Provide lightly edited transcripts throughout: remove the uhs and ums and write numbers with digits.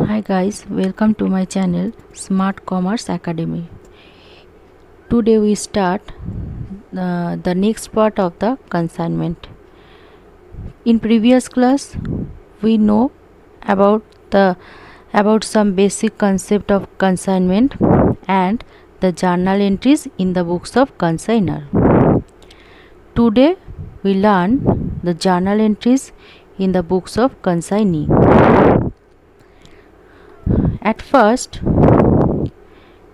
Hi guys, welcome to my channel Smart Commerce Academy. Today we start the next part of the consignment. In previous class we know about some basic concept of consignment and the journal entries in the books of consignor. Today we learn the journal entries in the books of consignee. At first,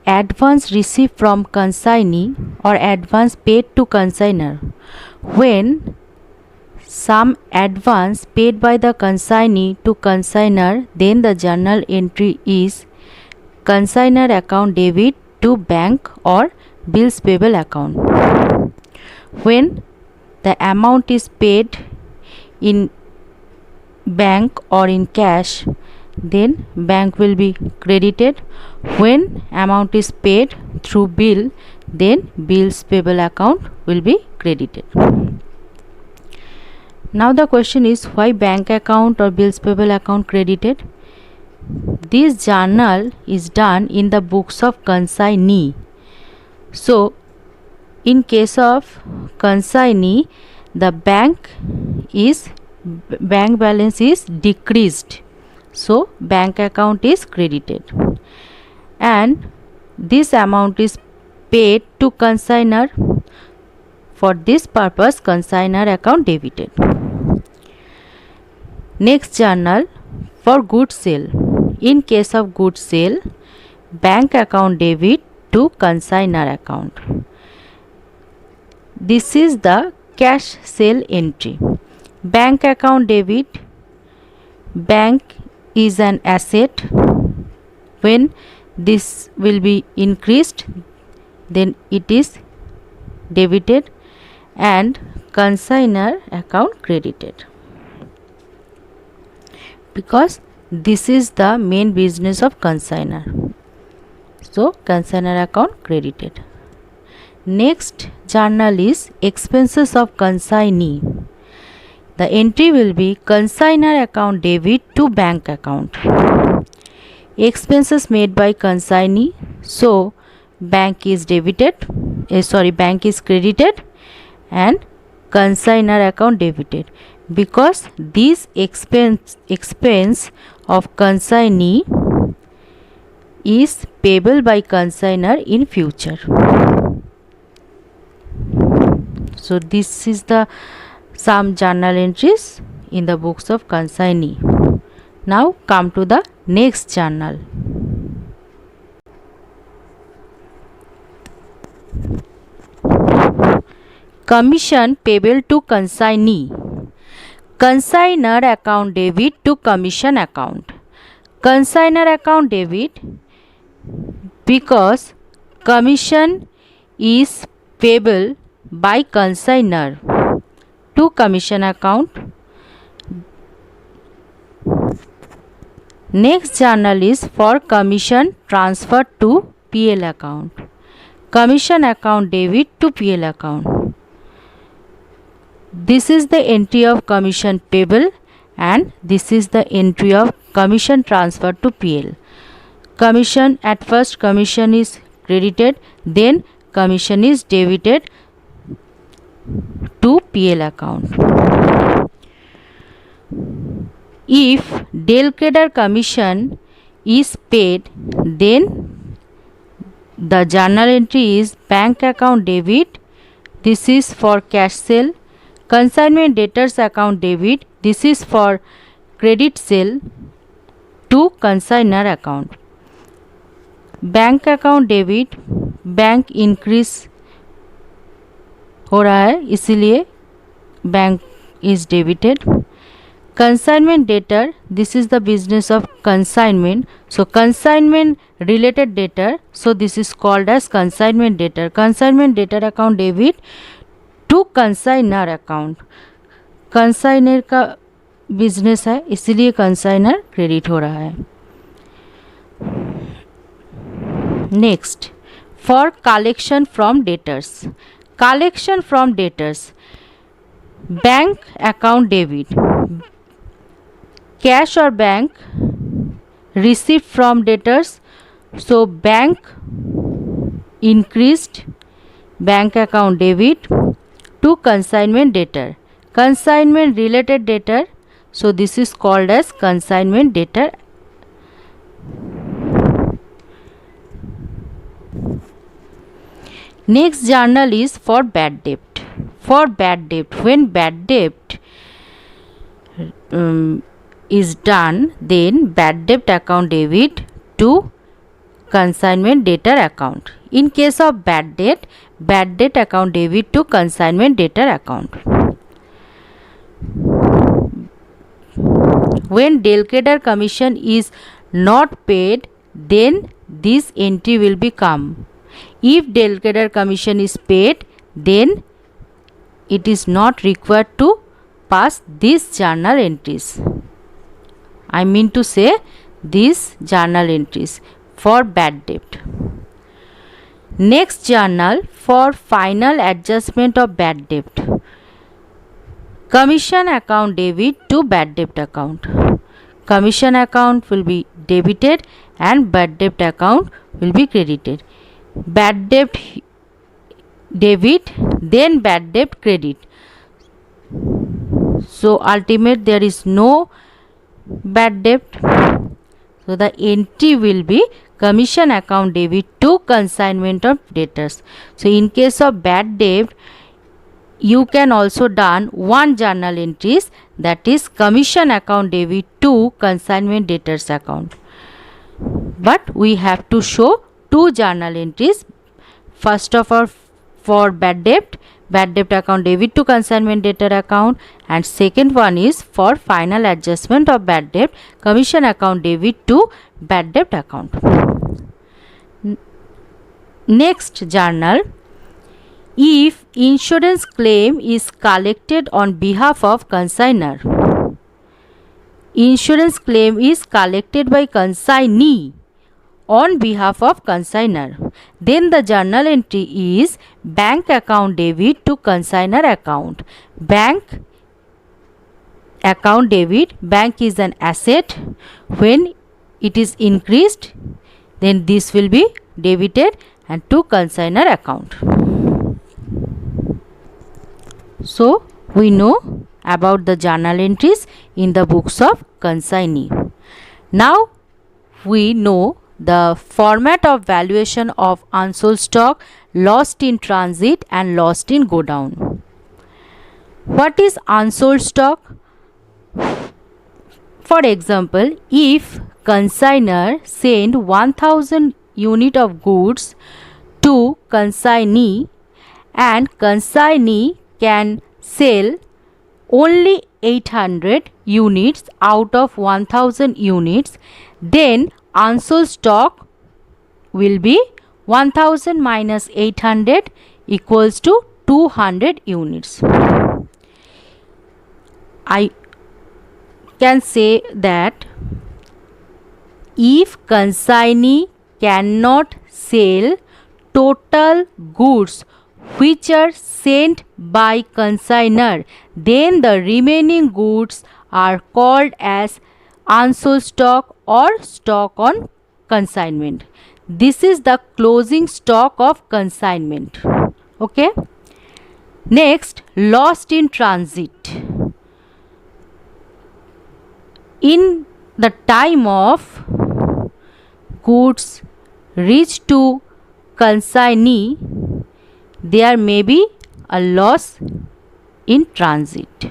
advance received from consignee or advance paid to consignor. When some advance paid by the consignee to consignor, then the journal entry is consignor account debit to bank or bills payable account. When the amount is paid in bank or in cash, then bank will be credited. When amount is paid through bill, then bills payable account will be credited. Now the question is, why bank account or bills payable account credited? This journal is done in the books of consignee. So in case of consignee, the bank balance is decreased, so bank account is credited, and this amount is paid to consignor. For this purpose, consignor account debited. Next journal for goods sale. In case of goods sale, bank account debit to consignor account. This is the cash sale entry. Bank account debit. Bank is an asset. When this will be increased, then it is debited, and consignor account credited, because this is the main business of consignor. So consignor account credited. Next journal is expenses of consignee. The entry will be consignor account debit to bank account. Expenses made by consignee, so bank is credited and consignor account debited, because this expense of consignee is payable by consignor in future. So this is the some journal entries in the books of consignee. Now come to the next journal. Commission payable to consignee. Consignor account debit to commission account. Consignor account debit because commission is payable by consignor to commission account. Next journal is for commission transferred to PL account. Commission account debit to PL account. This is the entry of commission payable, and this is the entry of commission transferred to PL. Commission, at first commission is credited, then commission is debited to PL account. If Del Trader commission is paid, then the journal entry is bank account debit. This is for cash sale. Consignment debtors account debit. This is for credit sale to consignor account. Bank account debit, bank increase हो रहा है इसीलिए bank is debited. Consignment debtor, this is the business of consignment, so consignment related debtor, so this is called as consignment debtor. Consignment debtor account debit to consignor account. Consignor का business है इसीलिए consignor credit हो रहा है. Next, for collection from debtors. Collection from debtors, bank account debit. Cash और bank received from debtors. So bank increased bank account debit to consignment debtor. Consignment related debtor. So this is called as consignment debtor. Next journal is for bad debt. For bad debt, when bad debt is done, then bad debt account debit to consignment debtor account. In case of bad debt account debit to consignment debtor account. When deal creditor commission is not paid, then this entry will become. If deal creditor commission is paid, then it is not required to pass these journal entries. I mean to say these journal entries for bad debt. Next journal for final adjustment of bad debt. Commission account debit to bad debt account. Commission account will be debited and bad debt account will be credited. Bad debt debit, then bad debt credit. So ultimate there is no bad debt. So the entry will be commission account debit to consignment of debtors. So in case of bad debt, you can also done one journal entries, that is commission account debit to consignment debtors account. But we have to show two journal entries. First of all, for bad debt account debit to consignment debtor account, and second one is for final adjustment of bad debt, commission account debit to bad debt account. Next journal, if insurance claim is collected on behalf of consignor. Insurance claim is collected by consignee on behalf of consignor, then the journal entry is bank account debit to consignor account. Bank account debit, bank is an asset. When it is increased, then this will be debited and to consignor account. So we know about the journal entries in the books of consignee. Now we know the format of valuation of unsold stock, lost in transit and lost in go down. What is unsold stock? For example, if consignor send 1000 unit of goods to consignee and consignee can sell only 800 units out of 1000 units, then unsold stock will be 1000 minus 800 equals to 200 units. I can say that if consignee cannot sell total goods which are sent by consignor, then the remaining goods are called as unsold stock or stock on consignment. This is the closing stock of consignment. Okay. Next, lost in transit. In the time of goods reach to consignee, there may be a loss in transit.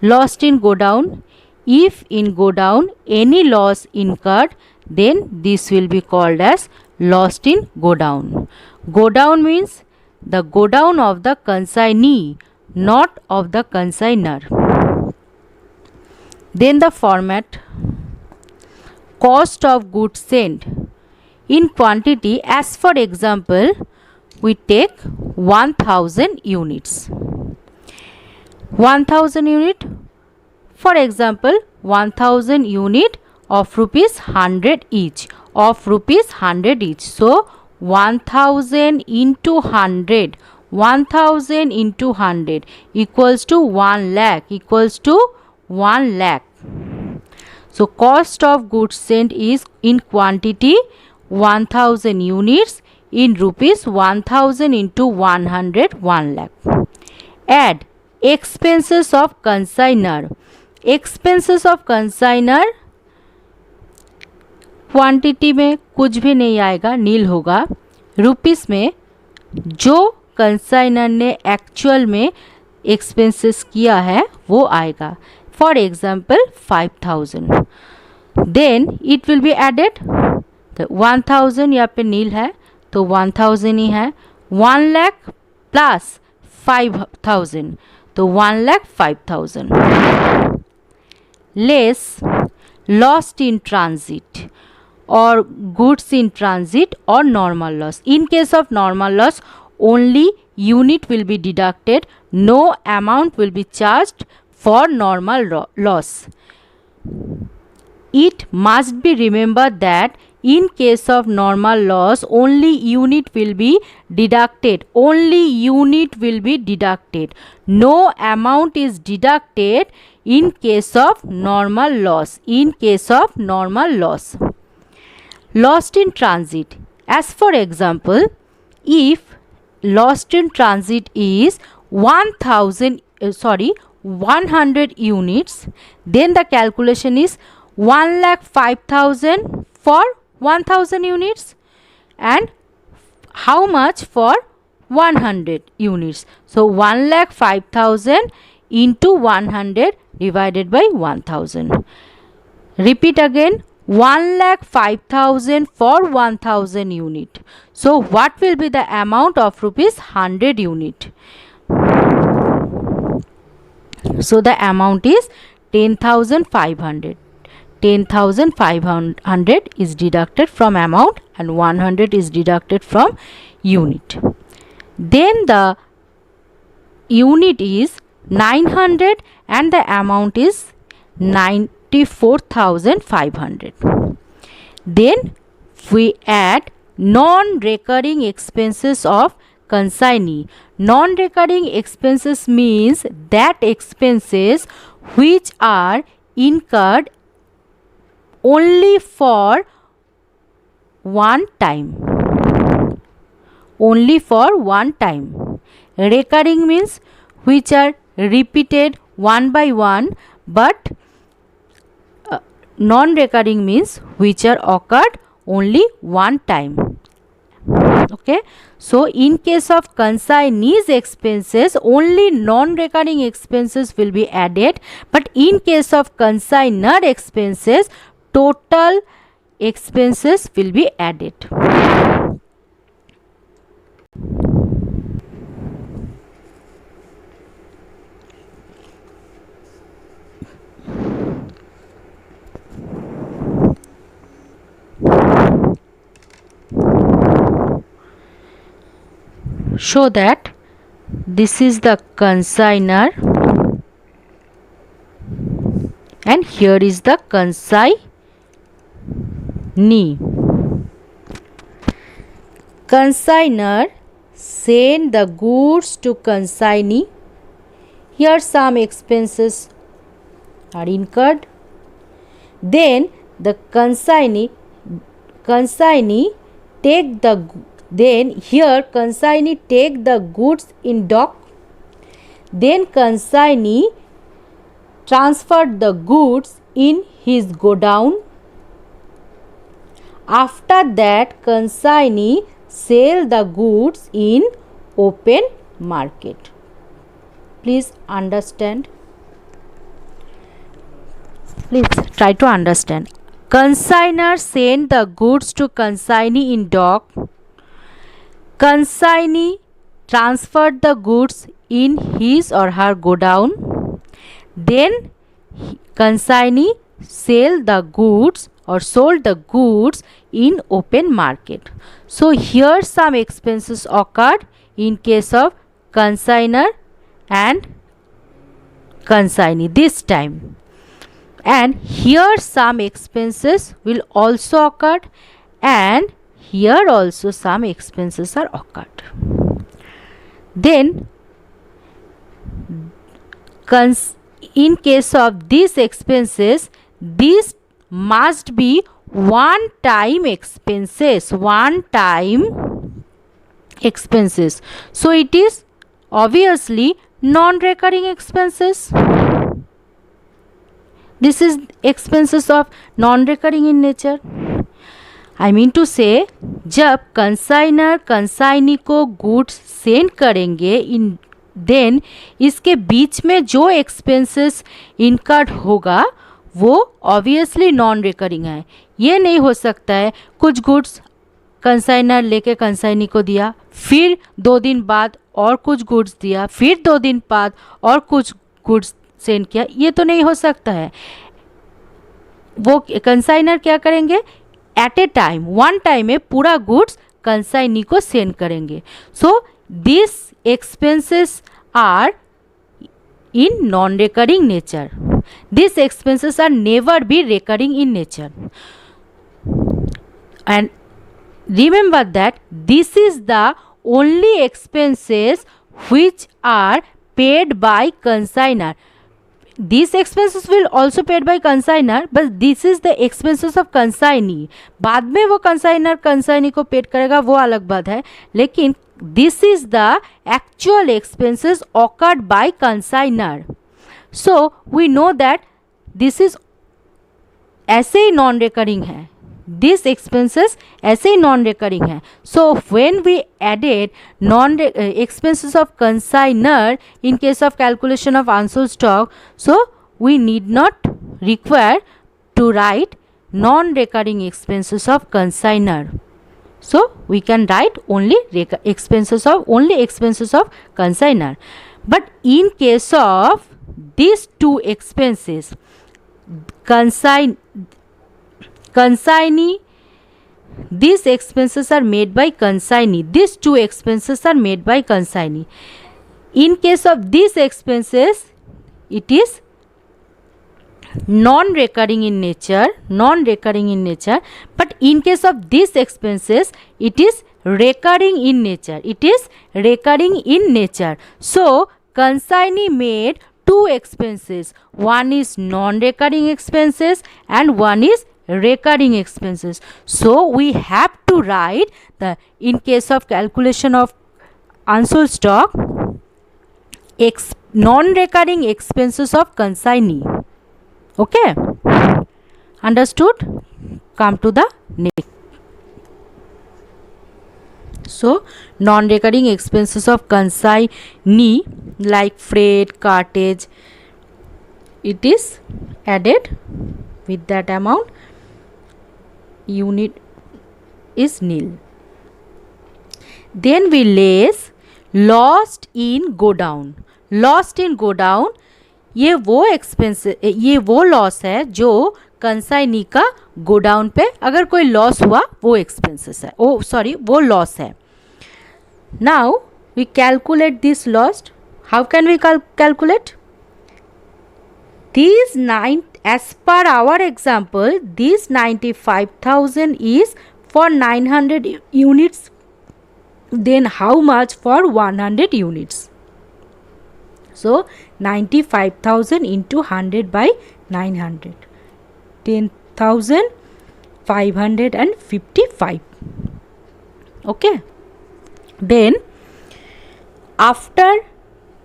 Lost in go down. If in go down any loss incurred, then this will be called as lost in go down. Go down means the go down of the consignee, not of the consignor. Then the format, cost of goods sent in quantity, as for example we take 1000 units. 1000 unit, for example 1000 unit of rupees 100 each, of rupees 100 each. So 1000 into 100, 1000 into 100 equals to 1 lakh, equals to 1 lakh. So cost of goods sent is in quantity 1000 units, in rupees 1000 into 100, 1 lakh. Add expenses of consignor. Expenses of consignor quantity में कुछ भी नहीं आएगा, नील होगा. Rupees में जो consignor ने actual में एक्सपेंसेस किया है वो आएगा. For example 5000. Then it will be added. 1000 यहाँ पे नील है तो 1000 ही है. 1 लाख प्लस 5000 तो 1,05,000. Less lost in transit or goods in transit or normal loss. In case of normal loss, only unit will be deducted, no amount will be charged for normal loss. It must be remembered that in case of normal loss, only unit will be deducted. Only unit will be deducted. No amount is deducted in case of normal loss. In case of normal loss. Lost in transit. As for example, if lost in transit is 100 units, then the calculation is 1,05,000 for 1000 units and how much for 100 units. So 1,05,000 into 100 divided by 1000. Repeat again. 1,05,000 for 1000 unit. So what will be the amount of rupees 100 unit? So the amount is 10,500. 10,500 is deducted from amount and 100 is deducted from unit. Then the unit is 900 and the amount is 94,500. Then we add non-recurring expenses of consignee. Non-recurring expenses means that expenses which are incurred only for one time. Only for one time. Recurring means which are repeated one by one, but non-recurring means which are occurred only one time. Okay, so in case of consignee's expenses, only non-recurring expenses will be added, but in case of consignor expenses, total expenses will be added. Show that this is the consignor and here is the consignee. Consignor send the goods to consignee. Here some expenses are incurred. Then the consignee take the consignee take the goods in dock. Then consignee transferred the goods in his godown. After that, consignee sell the goods in open market. Please understand. Please try to understand. Consignor send the goods to consignee in dock. Consignee transferred the goods in his or her godown. Then consignee sell the goods or sold the goods in open market. So here some expenses occurred in case of consignor and consignee this time. And here some expenses will also occur and here also some expenses are occurred. Then in case of these expenses, this must be one time expenses, so it is obviously non-recurring expenses. This is expenses of non-recurring in nature. I mean to say, जब consignor consignee को goods send करेंगे in then इसके बीच में जो expenses incurred होगा वो obviously non recurring है. ये नहीं हो सकता है कुछ गुड्स कंसाइनर लेके कंसाइनी को दिया, फिर 2 दिन बाद और कुछ गुड्स दिया, फिर 2 दिन बाद और कुछ गुड्स सेंड किया. ये तो नहीं हो सकता है. वो कंसाइनर क्या करेंगे, at a time one time में पूरा गुड्स कंसाइनी को सेंड करेंगे. So this expenses are in non-recurring nature. These expenses are never be recurring in nature. And remember that this is the only expenses which are paid by consignor. These expenses will also paid by consignor, but this is the expenses of consignee. बाद में वो consignor consignee को paid करेगा वो अलग बात है, लेकिन this is the actual expenses occurred by consignor. So we know that this is ऐसे ही नॉन रिकरिंग है, दिस एक्सपेंसेस ऐसे ही नॉन रिकरिंग है. So when we added non expenses of consignor in case of calculation of unsold stock, so we need not require to write non recurring expenses of consignor. So we can write only expenses of consignor. But in case of these two expenses, consignee, these expenses are made by consignee. These two expenses are made by consignee. In case of these expenses, it is non-recurring in nature, but in case of these expenses it is recurring in nature. So consignee made two expenses, one is non-recurring expenses and one is recurring expenses. So we have to write the, in case of calculation of unsold stock, non-recurring expenses of consignee. Okay, understood? Come to the next. So non-recurring expenses of consignee like freight, cartage, it is added with that amount, unit is nil. Then we less lost in go down. Lost in go down, ये वो expense, ये वो loss है जो consignee का godown पे अगर कोई लॉस हुआ वो एक्सपेंसेस है, वो लॉस है. Now we calculate this loss. How can we calculate this 9 as per our example, this 95,000 is for 900 units. Then how much for 100 units? So 95,000 into 100 by 900, 10,555. Okay. Then after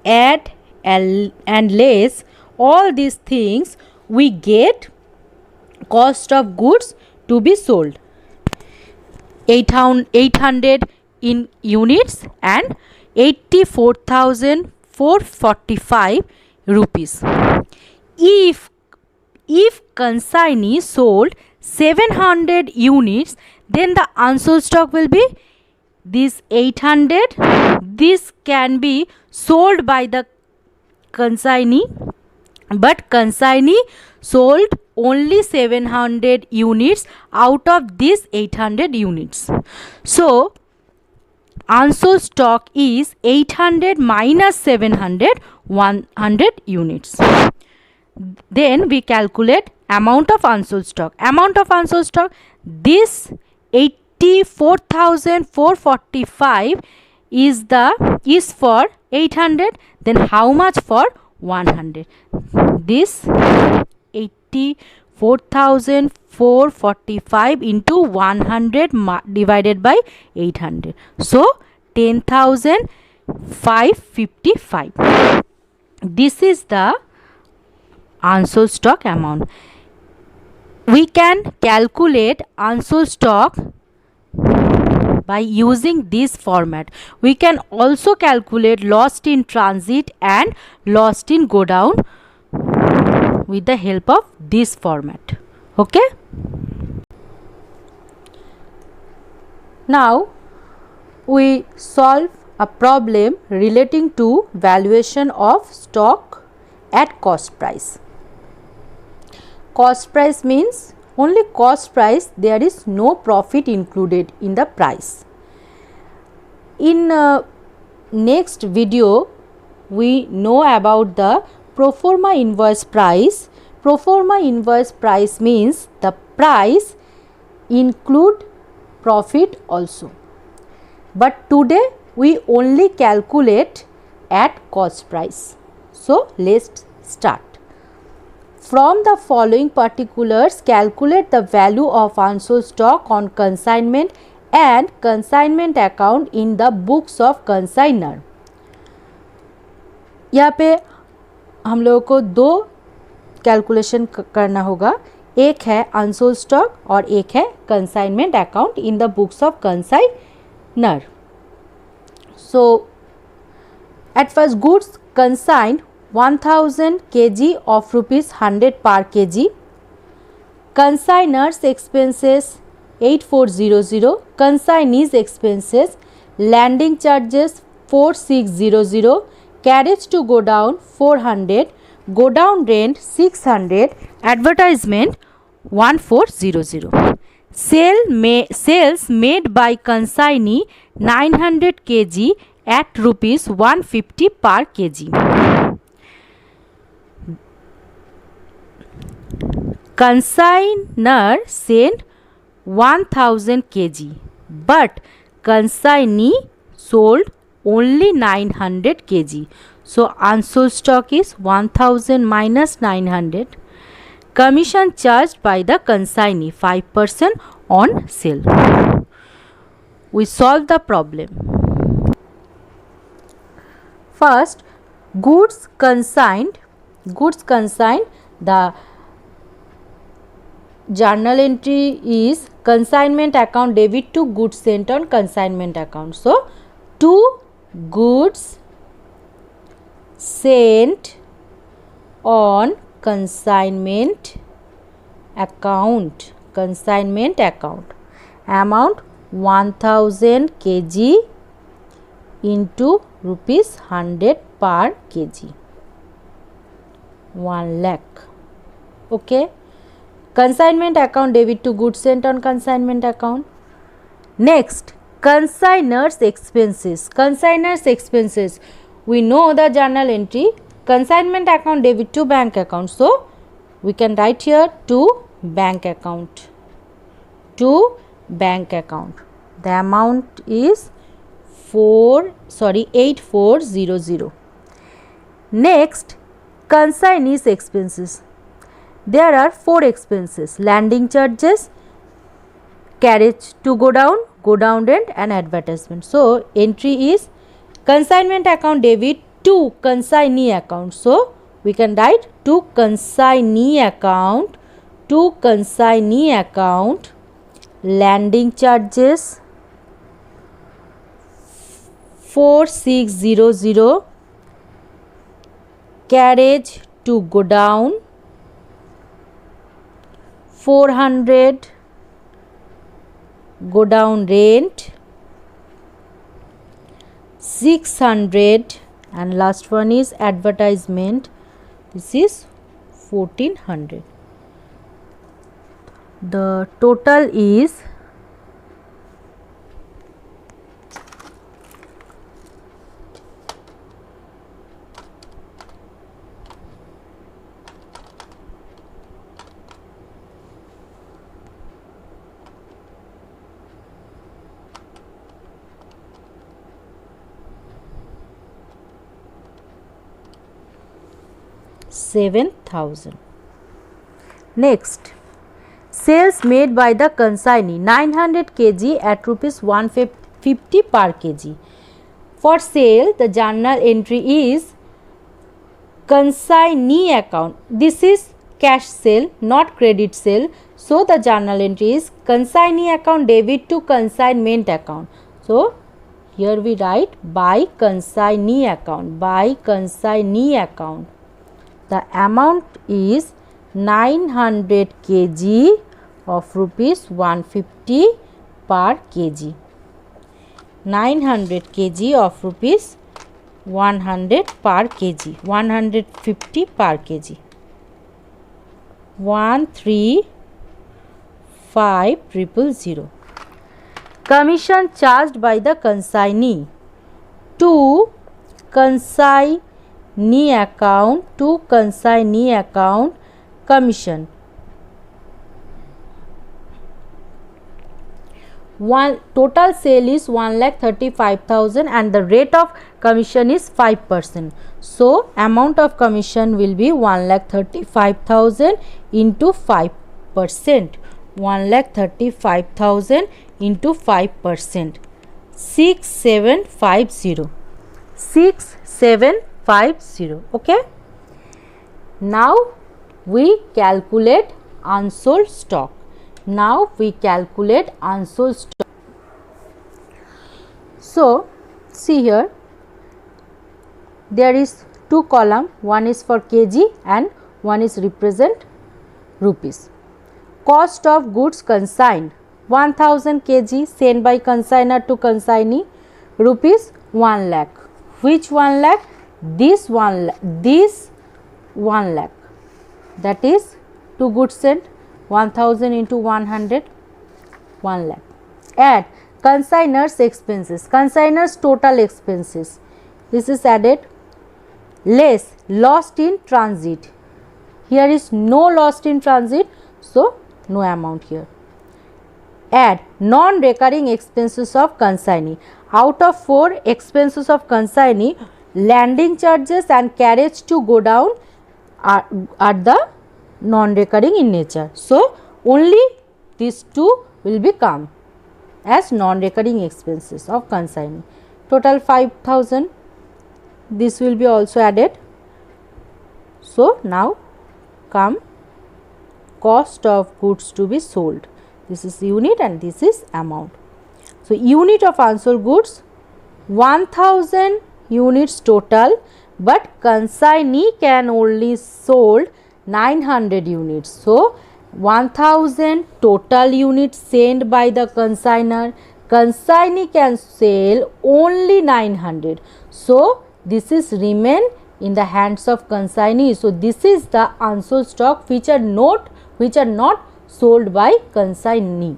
add and less all these things, we get cost of goods to be sold 800 in units and 84,445 rupees. If consignee sold 700 units, then the unsold stock will be this 800. This can be sold by the consignee, but consignee sold only 700 units out of these 800 units. So unsold stock is 800 minus 700, 100 units. Then we calculate amount of unsold stock. Amount of unsold stock, this 84,445 is for 800. Then how much for 100? This 4,445 into 100 divided by 800. So 10,555. This is the unsold stock amount. We can calculate unsold stock by using this format. We can also calculate lost in transit and lost in go down with the help of this format. Okay. Now we solve a problem relating to valuation of stock at cost price. Cost price means only cost price, there is no profit included in the price. In next video we know about the pro forma invoice price. Pro forma invoice price means the price include profit also, but today we only calculate at cost price. So let's start. From the following particulars, calculate the value of unsold stock on consignment and consignment account in the books of consignor. यहाँ पे हम लोगों को दो calculation करना होगा, एक है अनसोल्ड स्टॉक और एक है consignment account in the books of consignor. So at first, goods consigned 1000 kg of rupees 100 per kg. Consignors expenses 8400. Consignees expenses landing charges 4600. Carriage to go down 400. Go down rent 600. Advertisement 1400. Sales made by consignee 900 kg at rupees 150 per kg. Consignor sent 1000 kg, but consignee sold only 900 kg. So unsold stock is 1000 minus 900. Commission charged by the consignee 5% on sale. We solve the problem. First, goods consigned. The journal entry is consignment account debit to goods sent on consignment account. So, to goods sent on consignment account, amount 1000 kg into rupees 100 per kg, 1 lakh. Okay. Consignment account debit to goods sent on consignment account. Next, consignors expenses. We know the journal entry, consignment account debit to bank account. So we can write here to bank account. The amount is 8400. Next, consignees expenses. There are 4 expenses: landing charges, carriage to go down rent and advertisement. So entry is consignment account debit to consignee account. So we can write to consignee account, landing charges 4600, carriage to go down 400, go down rent 600, and last one is advertisement. This is 1400. The total is 7,000. Next, sales made by the consignee 900 kg at rupees 150 per kg. For sale, the journal entry is consignee account. This is cash sale, not credit sale. So the journal entry is consignee account debit to consignment account. So here we write by consignee account. By consignee account. The amount is 900 kg of rupees 150 per kg. 900 kg of rupees 100 per kg. 150 per kg. 135,000. Commission charged by the consignee to consignee account. To consignee account, commission. Total sale is 1,35,000 and the rate of commission is 5%. So amount of commission will be 1,35,000 into 5%. 1,35,000 into 5%. 6750. 6750. Okay. Now we calculate unsold stock. Now we calculate unsold stock. So see here, there is two column, one is for kg and one is represent rupees. Cost of goods consigned 1000 kg sent by consignor to consignee, rupees 1 lakh. Which 1 lakh? This 1 lakh. This 1 lakh. That is two goods sent, 1000 into 100, 1 lakh. Add consignor's expenses, consignor's total expenses. This is added. Less lost in transit. Here is no lost in transit, so no amount here. Add non-recurring expenses of consignee. Out of 4 expenses of consignee, landing charges and carriage to go down are the non-recurring in nature. So only these two will become as non-recurring expenses of consignee. Total 5,000. This will be also added. So now come cost of goods to be sold. This is unit and this is amount. So unit of unsold goods 1000 units total, but consignee can only sold 900 units. So 1000 total units sent by the consignor, consignee can sell only 900. So this is remain in the hands of consignee. So this is the unsold stock which are not sold by consignee.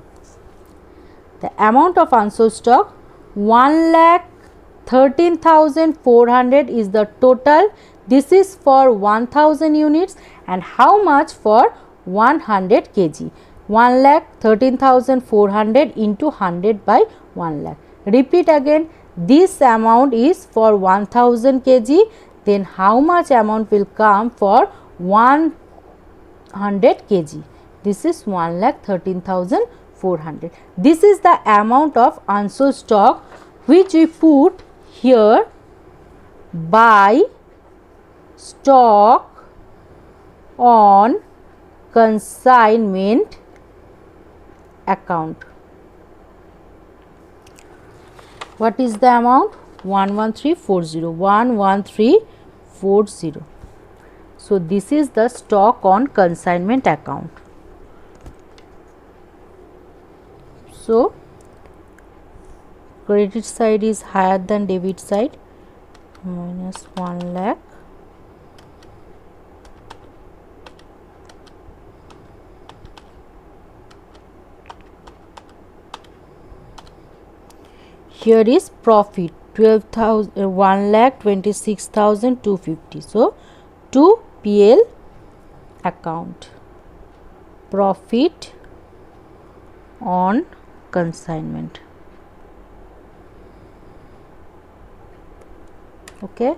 The amount of unsold stock 1,13,400 is the total. This is for 1000 units and how much for 100 kg? 1,13,400 into 100 by 1 lakh. Repeat again, this amount is for 1000 kg, then how much amount will come for 100 kg? This is 1,13,400. This is the amount of unsold stock which we put here by stock on consignment account. What is the amount? 11340. 11340. So this is the stock on consignment account. So credit side is higher than debit side, minus 1 lakh. Here is profit 1,26,250. So to PL account, profit on consignment. Okay.